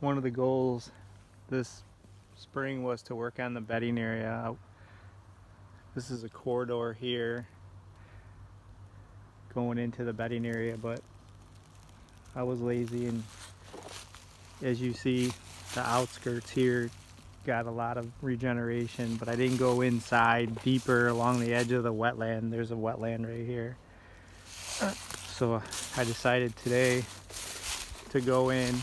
one of the goals this spring was to work on the bedding area. This is a corridor here going into the bedding area, but I was lazy, and as you see, the outskirts here got a lot of regeneration, but I didn't go inside deeper along the edge of the wetland. There's a wetland right here. So I decided today to go in,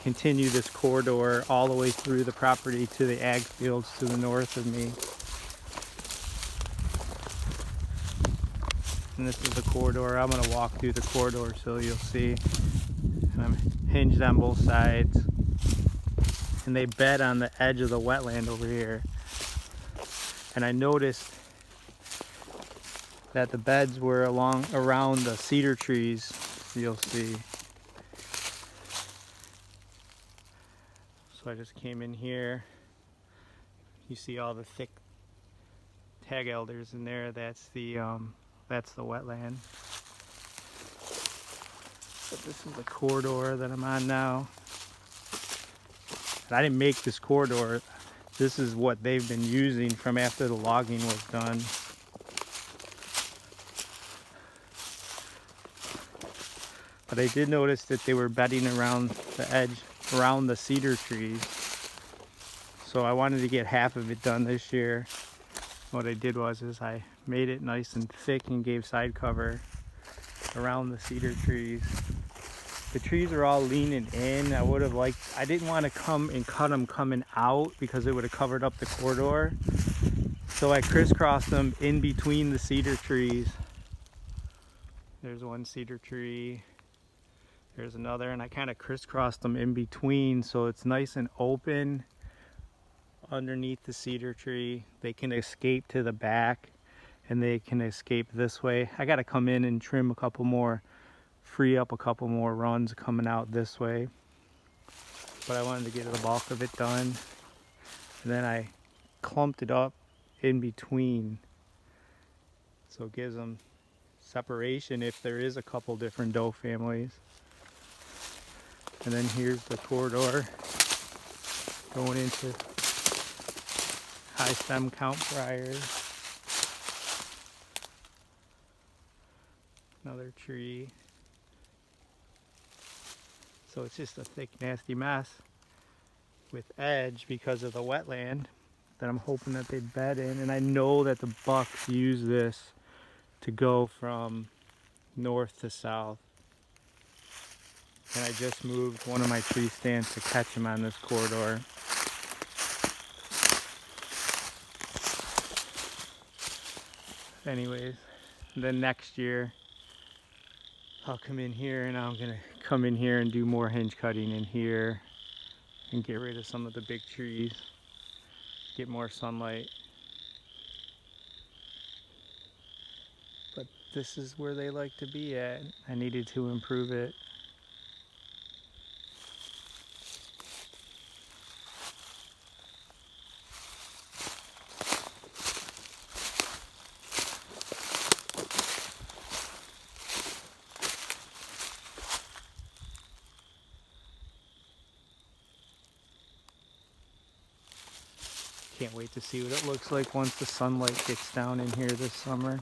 continue this corridor all the way through the property to the ag fields to the north of me. And this is the corridor. I'm going to walk through the corridor so you'll see. And I'm hinged on both sides. And they bed on the edge of the wetland over here. And I noticed that the beds were around the cedar trees, you'll see. So I just came in here. You see all the thick tag elders in there. That's the wetland. But this is the corridor that I'm on now. And I didn't make this corridor. This is what they've been using from after the logging was done. But I did notice that they were bedding around the edge, around the cedar trees. So I wanted to get half of it done this year. What I did was I made it nice and thick and gave side cover around the cedar trees. The trees are all leaning in. I didn't want to come and cut them coming out because it would have covered up the corridor. So I crisscrossed them in between the cedar trees. There's one cedar tree. There's another, and I kind of crisscrossed them in between so it's nice and open underneath the cedar tree. They can escape to the back and they can escape this way. I got to come in and trim a couple more, free up a couple more runs coming out this way. But I wanted to get the bulk of it done. And then I clumped it up in between so it gives them separation if there is a couple different doe families. And then here's the corridor going into high stem count briars. Another tree. So it's just a thick, nasty mess with edge because of the wetland that I'm hoping that they bed in. And I know that the bucks use this to go from north to south. And I just moved one of my tree stands to catch them on this corridor. Anyways, then next year I'll come in here, and I'm gonna come in here and do more hinge cutting in here and get rid of some of the big trees, get more sunlight. But this is where they like to be at. I needed to improve it. Can't wait to see what it looks like once the sunlight gets down in here this summer.